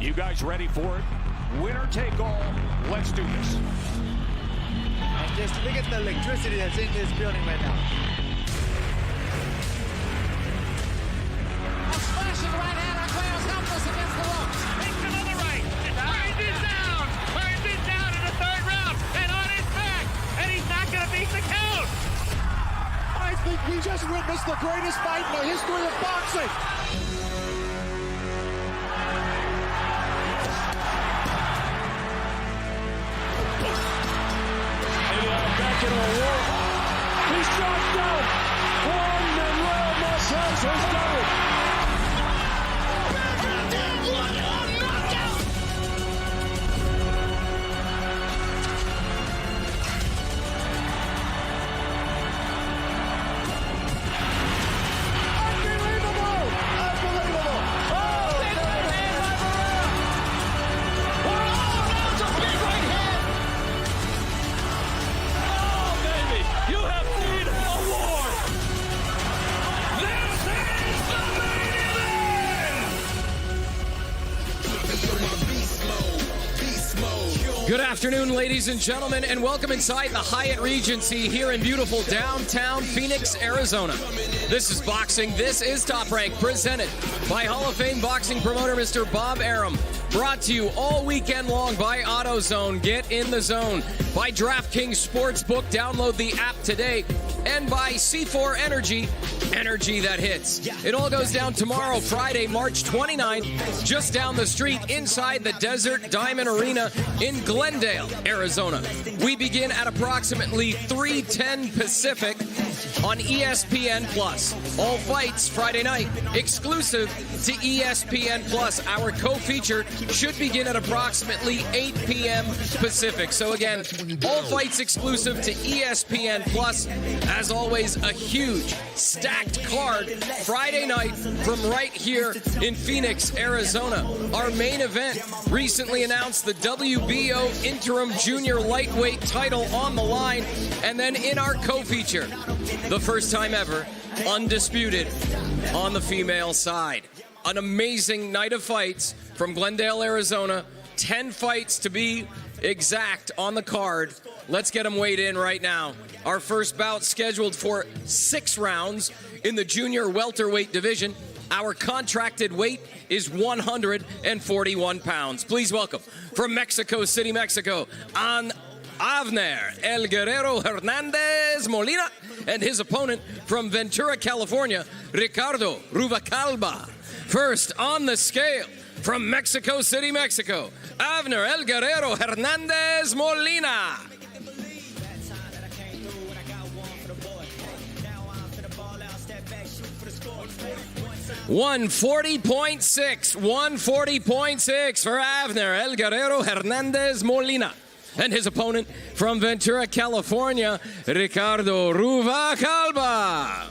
You guys ready for it? Winner take all. Let's do this. And just look at the electricity that's in this building right now. A slashing right hand on Claire's helpless against the ropes. Into the right. Turns it down. Turns it down in the third round. And on his back. And he's not going to beat the count. I think we just witnessed the greatest fight in the history of boxing. Back into a war. He's dropped down. Juan Manuel Marquez has done it. Good afternoon, ladies and gentlemen, and welcome inside the Hyatt Regency here in beautiful downtown Phoenix, Arizona. This is boxing. This is Top Rank, presented by Hall of Fame boxing promoter Mr. Bob Arum. Brought to you all weekend long by AutoZone. Get in the zone. By DraftKings Sportsbook. Download the app today. And by C4 Energy, energy that hits. It all goes down tomorrow, Friday, March 29th, just down the street inside the Desert Diamond Arena in Glendale, Arizona. We begin at approximately 3:10 Pacific on ESPN+. All fights Friday night, exclusive to ESPN+. Our co-feature should begin at approximately 8 p.m. Pacific. So again, all fights exclusive to ESPN+. As always, a huge stacked card Friday night from right here in Phoenix, Arizona. Our main event recently announced the WBO Interim Junior Lightweight title on the line. And then in our co-feature, the first time ever, undisputed on the female side. An amazing night of fights from Glendale, Arizona. 10 fights to be exact on the card. Let's get them weighed in right now. Our first bout scheduled for 6 rounds in the junior welterweight division. Our contracted weight is 141 pounds. Please welcome from Mexico City, Mexico, on Avner El Guerero Hernandez Molina, and his opponent from Ventura, California, Ricardo Calba. First on the scale from Mexico City, Mexico, Avner El Guerero Hernandez Molina. 140.6 for Avner El Guerero Hernandez Molina. And his opponent from Ventura, California, Ricardo Calba.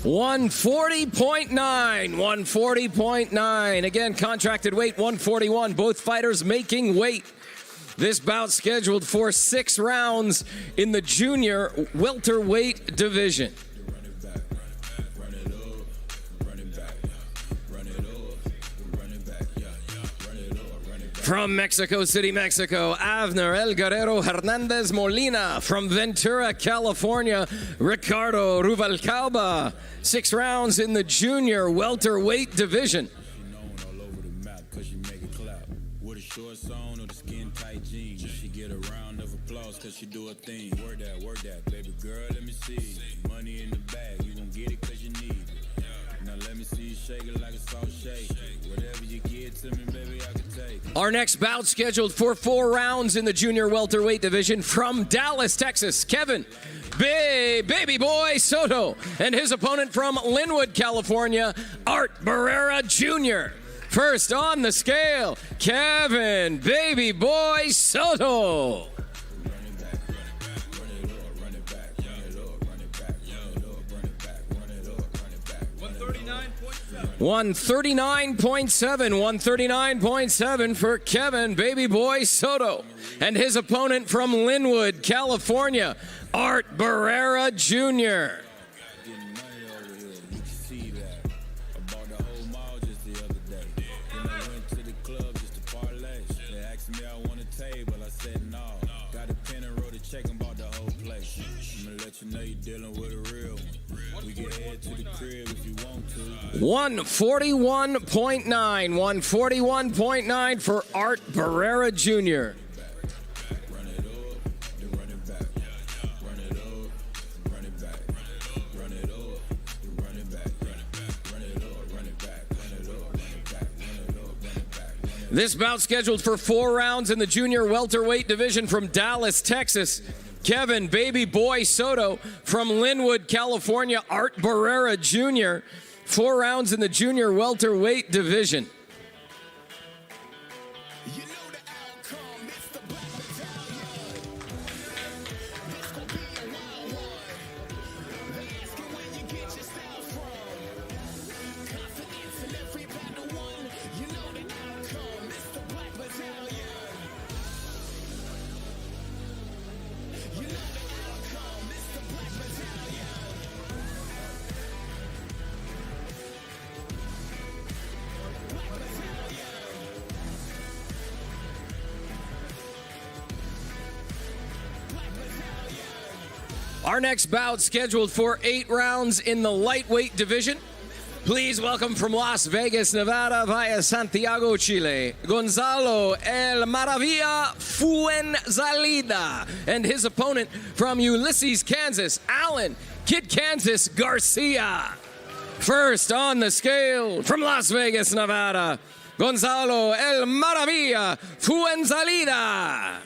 140.9. Again, contracted weight 141. Both fighters making weight. This bout scheduled for 6 rounds in the junior welterweight division. From Mexico City, Mexico, Avner El Guerero Hernandez Molina. From Ventura, California, Ricardo Calba. 6 rounds in the junior welterweight division. She do a thing. Word that, baby girl, let me see. Money in the bag, you gon' get it cause you need it. Now let me see you shake it like a salt shake. Whatever you get to me, baby, I can take it. Our next bout scheduled for 4 rounds in the junior welterweight division. From Dallas, Texas, Kevin Baby Boy Soto, and his opponent from Linwood, California, Art Barrera Jr. First on the scale, Kevin Baby Boy Soto. 139.7 for Kevin Baby Boy Soto. and his opponent from Linwood, California, Art Barrera Jr. Getting money over here, you can see that. I bought the whole mall just the other day. Then I went to the club just to parlay. They asked me I want a table, I said no. Got a pen and wrote a check and bought the whole place. I'ma let you know you're dealing with a real one. We can head to the crib if you want to. 141.9, 141.9 for Art Barrera Jr. Run it up, then run it back. Run it up, run it back. Run it up, then run it back. Run it up, run it back. Run it up, run it back. Run it up, run it back. This bout scheduled for 4 rounds in the junior welterweight division from Dallas, Texas. Kevin Baby Boy Soto from Linwood, California, Art Barrera Jr. 4 rounds in the junior welterweight division. Our next bout scheduled for 8 rounds in the lightweight division. Please welcome from Las Vegas, Nevada via Santiago, Chile, Gonzalo El Maravilla Fuenzalida and his opponent from Ulysses, Kansas, Alan Kid Kansas Garcia. First on the scale from Las Vegas, Nevada, Gonzalo El Maravilla Fuenzalida.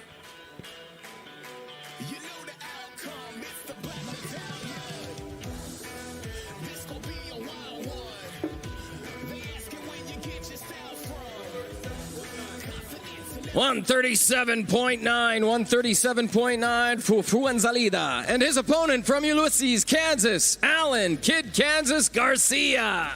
$137.9 for Fuenzalida and his opponent from Ulysses, Kansas, Alan Kid Kansas Garcia.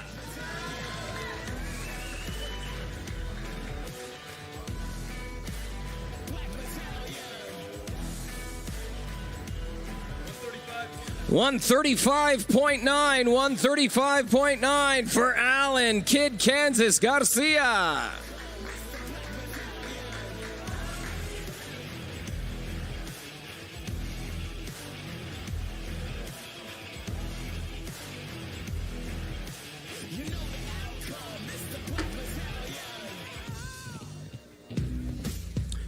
$135.9 for Alan Kid Kansas Garcia.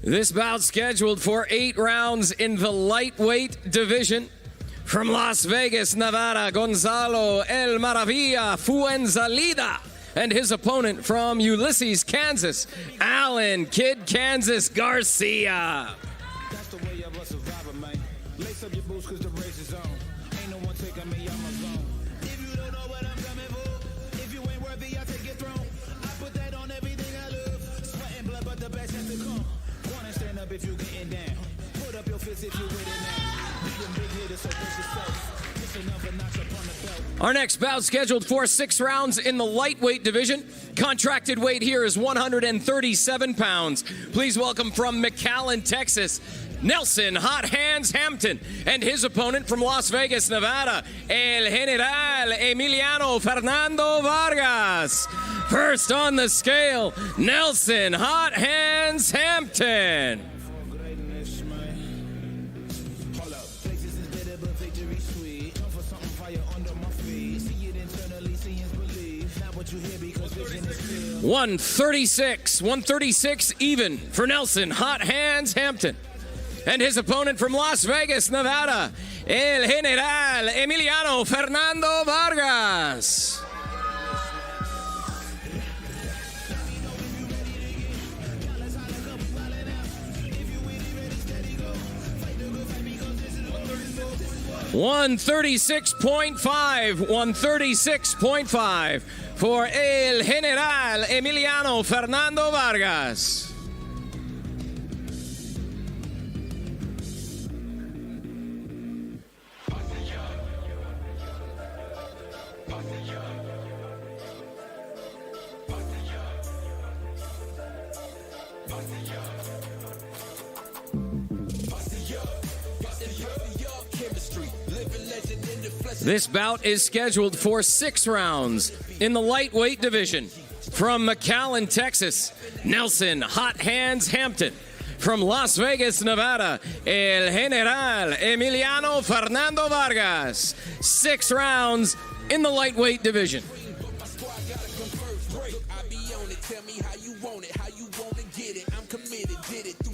This bout scheduled for 8 rounds in the lightweight division. From Las Vegas, Nevada, Gonzalo El Maravilla Fuenzalida and his opponent from Ulysses, Kansas, Alan Kid Kansas Garcia. That's the way of a survivor, man. Lace up your boots cause the race is on. Ain't no one taking me out my zone. If you don't know what I'm coming for, if you ain't worthy, I'll take your throne. I put that on everything I love. Sweat and blood, but the best has to come. Wanna stand up if you getting down. Put up your fists if you with it now. Being big hitters, so push yourself. Just another notch up on the belt. Our next bout scheduled for 6 rounds in the lightweight division. Contracted weight here is 137 pounds. Please welcome from McAllen, Texas, Nelson Hot Hands Hampton and his opponent from Las Vegas, Nevada, El General Emiliano Fernando Vargas. First on the scale, Nelson Hot Hands Hampton. Hold up. Places is better, but victory sweet. Come for something fire under my feet. See it internally, seeing's believe. Not what you hear because vision is clear. 136 even for Nelson Hot Hands Hampton and his opponent from Las Vegas, Nevada, El General Emiliano Fernando Vargas. $136.5 for El General Emiliano Fernando Vargas. This bout is scheduled for 6 rounds in the lightweight division. From McAllen, Texas, Nelson Hot Hands Hampton. From Las Vegas, Nevada, El General Emiliano Fernando Vargas. 6 rounds in the lightweight division.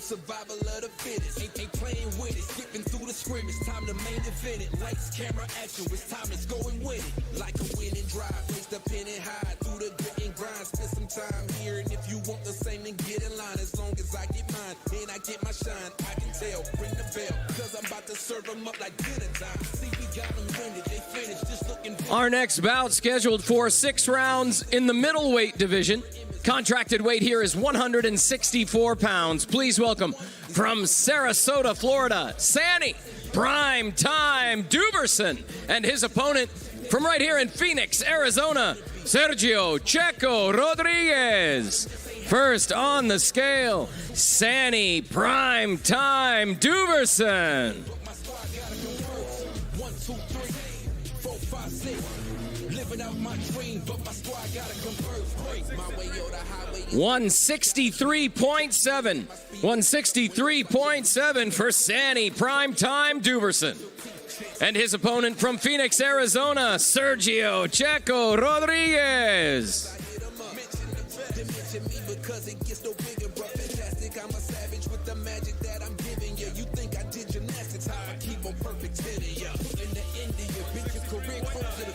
Survival of the fittest. Ain't playing with it. Skipping through the scrimmage. Time to main event it. Lights, camera, action. It's time it's going with it. Like a winning drive. Place the pin and hide. Through the grit and grind. Spend some time here. And if you want the same, then get in line. As long as I get mine. And I get my shine. I can tell. Ring the bell. Cause I'm about to serve them up like dinner time. See, we got them winded. They finished. Just looking. Our next bout scheduled for 6 rounds in the middleweight division. Contracted weight here is 164 pounds. Please welcome from Sarasota, Florida, Sanny Prime Time Duberson, and his opponent from right here in Phoenix, Arizona, Sergio Checo Rodriguez. First on the scale, Sanny Prime Time Duberson. 163.7. 163.7 for Sanny Primetime Duberson. And his opponent from Phoenix, Arizona, Sergio Checo Rodriguez.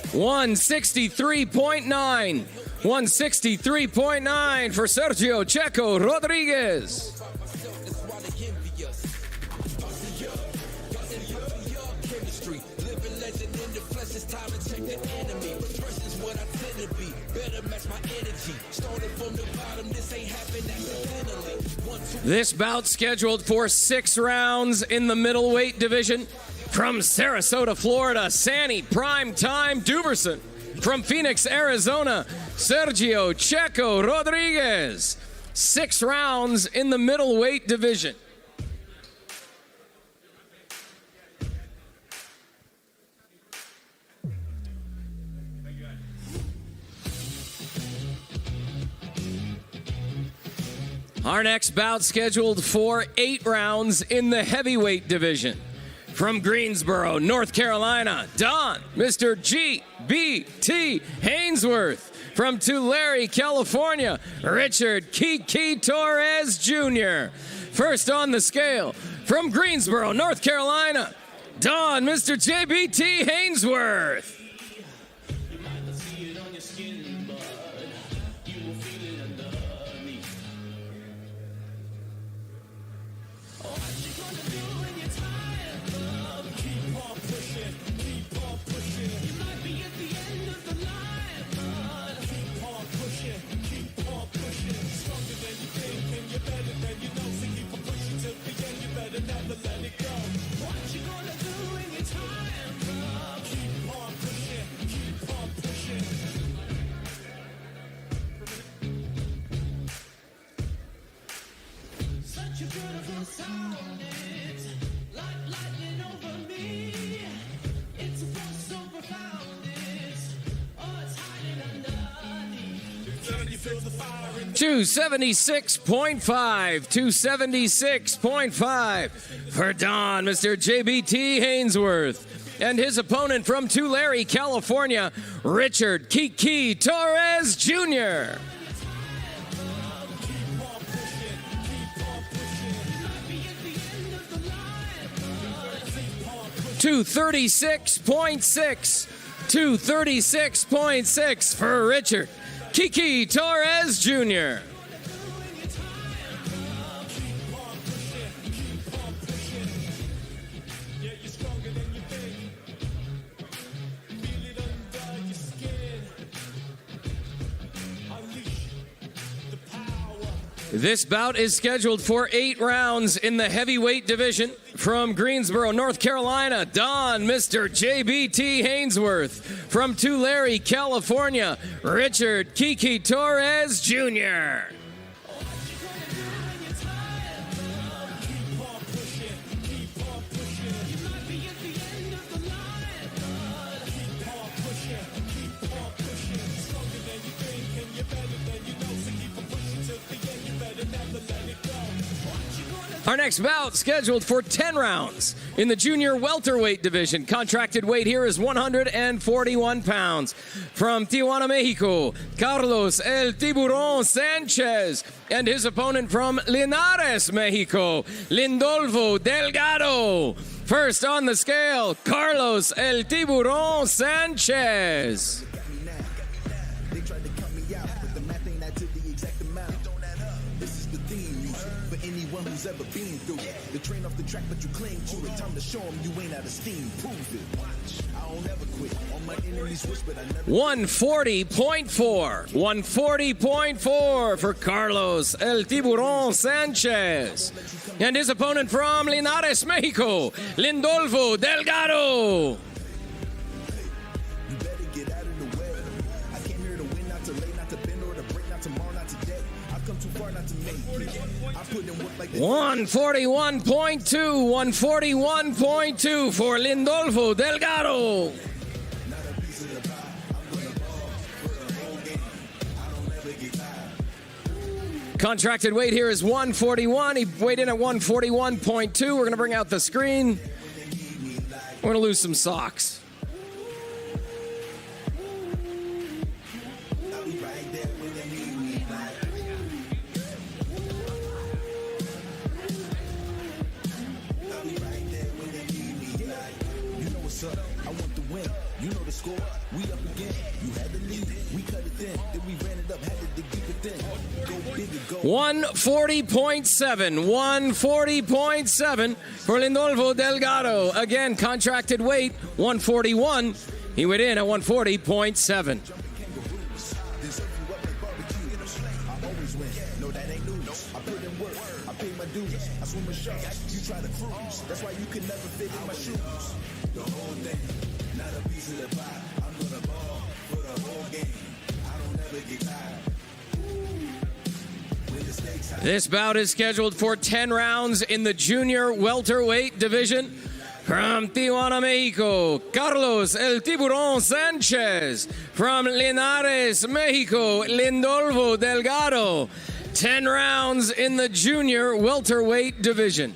$163.9. 163.9 for Sergio Checo Rodriguez. This bout scheduled for 6 rounds in the middleweight division. From Sarasota, Florida, Sanny Primetime Duberson. From Phoenix, Arizona, Sergio Checo Rodriguez. 6 rounds in the middleweight division. Our next bout scheduled for 8 rounds in the heavyweight division. From Greensboro, North Carolina, Don, Mr. G.B.T. Hainsworth. From Tulare, California, Richard Kiki Torres Jr. First on the scale, from Greensboro, North Carolina, Don, Mr. J.B.T. Hainsworth. $276.5 for Don, Mr. JBT Hainsworth. And his opponent from Tulare, California, Richard Kiki Torres Jr. $236.6 for Richard Kiki Torres Jr. This bout is scheduled for 8 rounds in the heavyweight division. From Greensboro, North Carolina, Don, Mr. JBT Hainsworth. From Tulare, California, Richard Kiki Torres Jr. Our next bout scheduled for 10 rounds in the junior welterweight division. Contracted weight here is 141 pounds. From Tijuana, Mexico, Carlos El Tiburon Sanchez. And his opponent from Linares, Mexico, Lindolfo Delgado. First on the scale, Carlos El Tiburon Sanchez. They tried to cut me out, but the math ain't that to the exact amount. This is the theme music for anyone who's ever been through it. The train off the track, but you cling to it. Time to show them you ain't out of steam. Prove it. I don't ever quit. All my enemies wish, but I never. 140.4. 140.4 for Carlos El Tiburon Sanchez. And his opponent from Linares, Mexico, Lindolfo Delgado. You better get out of the way. I came here to win, not to lay, not to bend or to break, not tomorrow, not today. I've come too far not to make it. I put in work like this. 141.2. 141.2 for Lindolfo Delgado. Not a piece of the pie. I'm gonna ball for the whole game. I don't ever get tired. Contracted weight here is 141. He weighed in at 141.2. We're going to bring out the screen. We're going to lose some socks. I'll be right there when they need me. I'll be right there when they need me. You know what's up. I want the win. You know the score. We up again. You had the lead. We cut it thin. Then we ran it up. Had to dig deep within. Go big or go. 140.7. 140.7 for Lindolfo Delgado. Again, contracted weight 141. He went in at 140.7. Deserve you up like barbecue. I always win. No, that ain't news. I put in work. I pay my dues. I swim with sharks. You try to cruise. That's why you can never fit in my shoes. The whole thing. Not a piece of the pie. I'm gonna ball for the whole game. I don't ever get tired. When the stakes high. This bout is scheduled for 10 rounds in the junior welterweight division. From Tijuana, Mexico, Carlos El Tiburon Sanchez. From Linares, Mexico, Lindolfo Delgado. 10 rounds in the junior welterweight division.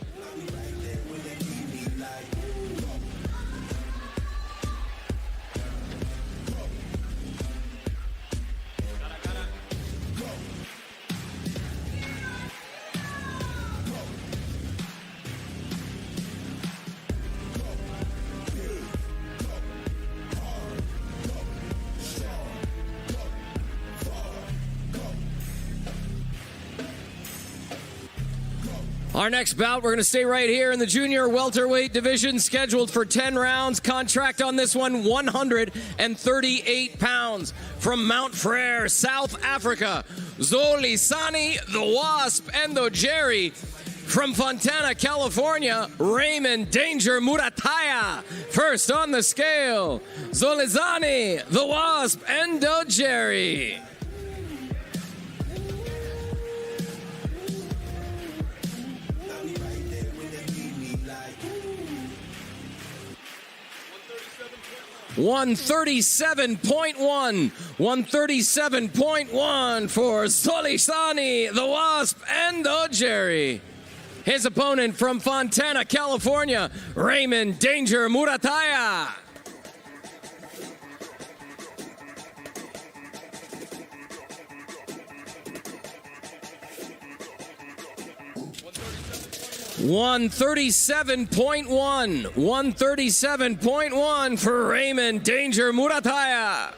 Our next bout, we're going to stay right here in the junior welterweight division, scheduled for 10 rounds. Contract on this one, 138 pounds. From Mount Frere, South Africa, Zolisani, the Wasp, and the Jerry. From Fontana, California, Raymond Danger Murataya. First on the scale, Zolizani, the Wasp, and the Jerry. I'll be right there when they need me. Like 137.1. 137.1 for Solisani, the Wasp, and the Jerry. His opponent from Fontana, California, Raymond Danger Murataya. $137.1. 137.1 for Raymond Danger Murataya.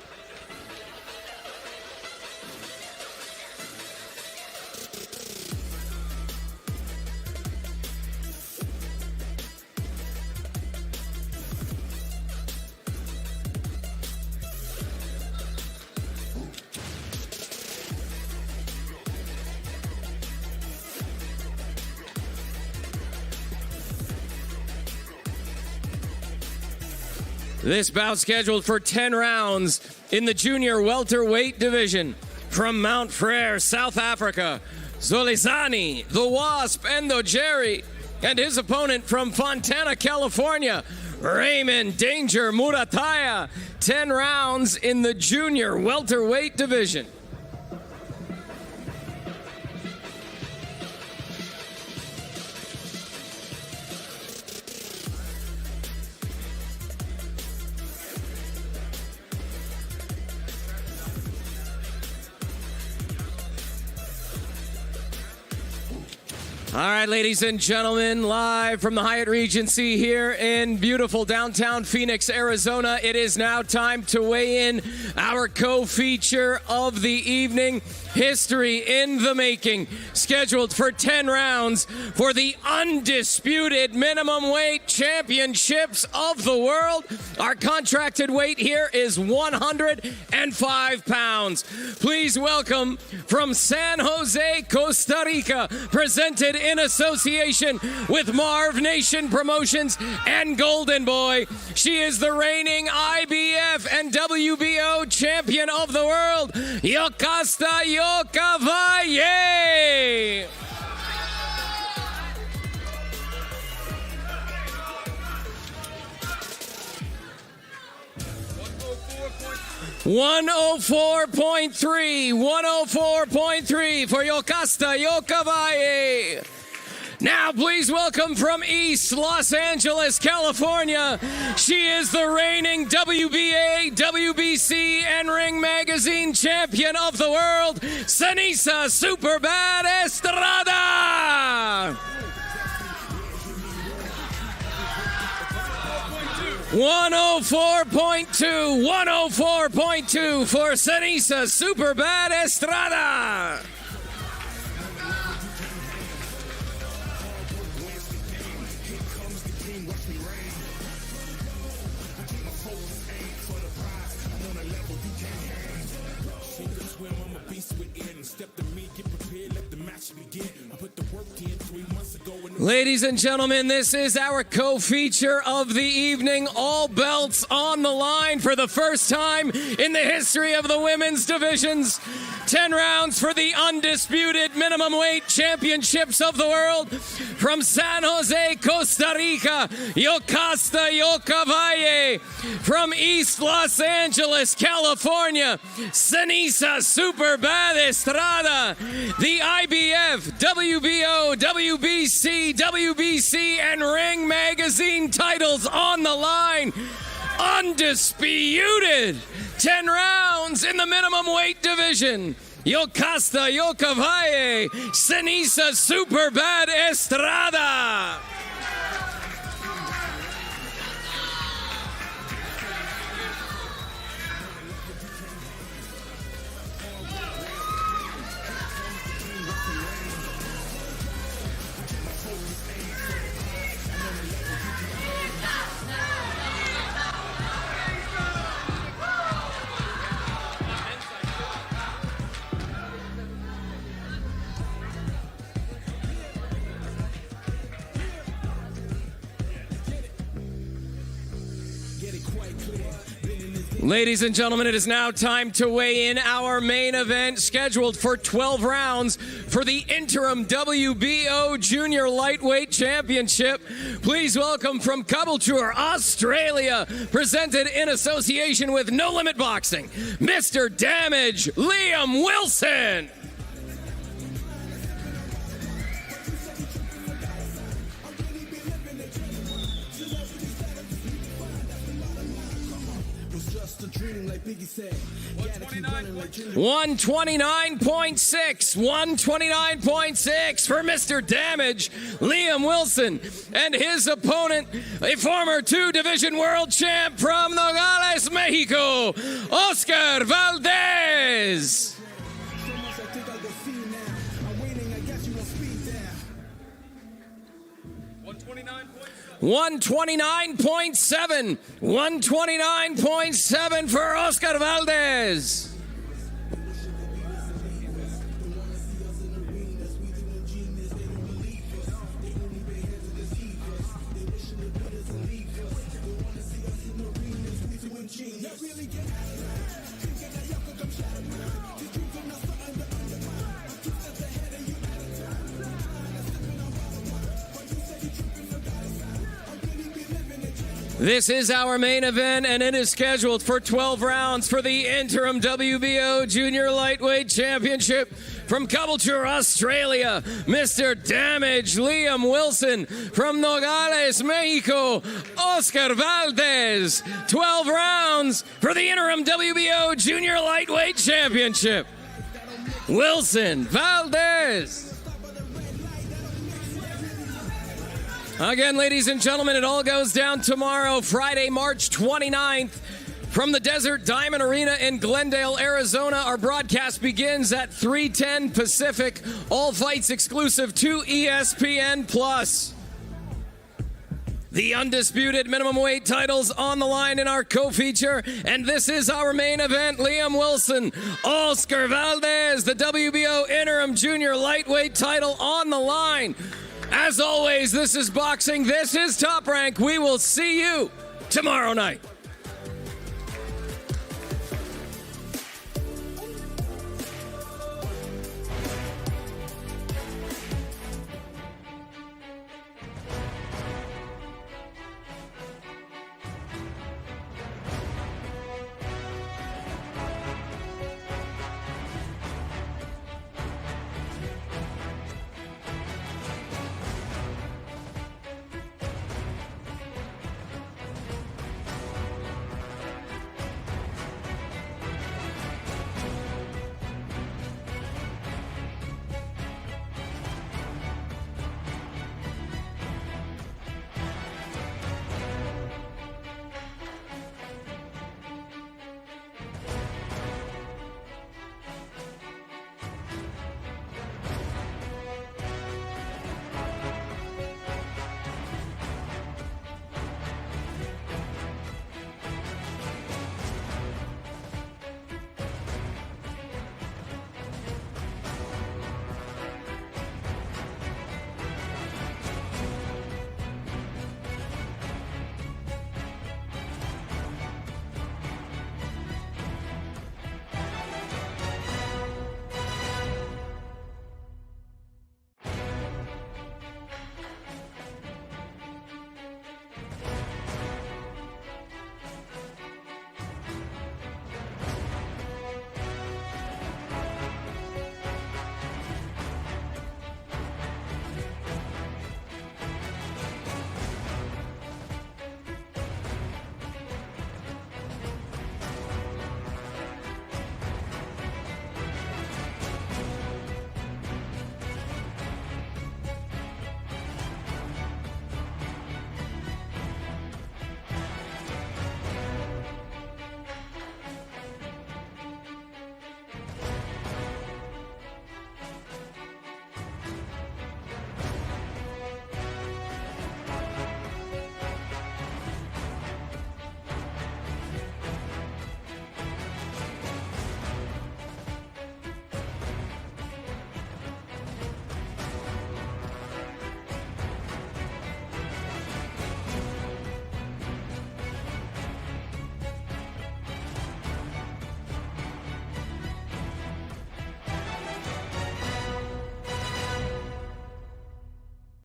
This bout scheduled for 10 rounds in the junior welterweight division. From Mount Frere, South Africa, Zolisani, the Wasp, and the Jerry. And his opponent from Fontana, California, Raymond Danger Murataya. 10 rounds in the junior welterweight division. All right, ladies and gentlemen, live from the Hyatt Regency here in beautiful downtown Phoenix, Arizona. It is now time to weigh in our co-feature of the evening, History in the Making, scheduled for 10 rounds for the undisputed minimum weight championships of the world. Our contracted weight here is 105 pounds. Please welcome from San Jose, Costa Rica, presented in association with MarvNation Promotions and Golden Boy. She is the reigning IBF and WBO champion of the world, Yokasta Valle. 104.3 for Yokasta Valle. Now, please welcome from East Los Angeles, California. She is the reigning WBA, WBC, and Ring Magazine champion of the world, Seniesa Superbad Estrada. 104.2 for Seniesa Superbad Estrada. Ladies and gentlemen, this is our co-feature of the evening. All belts on the line for the first time in the history of the women's divisions. 10 rounds for the undisputed minimum weight championships of the world. From San Jose, Costa Rica, Yokasta Valle. From East Los Angeles, California, Seniesa Superbad Estrada. The IBF, WBO, WBC, and Ring Magazine titles on the line. Undisputed. 10 rounds in the minimum weight division. Yokasta Valle, Seniesa Superbad Estrada. Ladies and gentlemen, it is now time to weigh in our main event, scheduled for 12 rounds for the interim WBO Junior Lightweight Championship. Please welcome from Caboolture, Australia, presented in association with No Limit Boxing, Mr. Damage, Liam Wilson. Biggie said, 129.6 for Mr. Damage, Liam Wilson, and his opponent, a former two-division world champ from Nogales, Mexico, Oscar Valdez. 129.7 for Oscar Valdez. This is our main event, and it is scheduled for 12 rounds for the interim WBO Junior Lightweight Championship. From Caboolture, Australia, Mr. Damage, Liam Wilson. From Nogales, Mexico, Oscar Valdez. 12 rounds for the interim WBO Junior Lightweight Championship. Wilson, Valdez. Again, ladies and gentlemen, it all goes down tomorrow, Friday, March 29th. From the Desert Diamond Arena in Glendale, Arizona, our broadcast begins at 3:10 Pacific. All fights exclusive to ESPN+. The undisputed minimum weight titles on the line in our co-feature, and this is our main event. Liam Wilson, Oscar Valdez, the WBO interim junior lightweight title on the line. As always, this is boxing. This is Top Rank. We will see you tomorrow night.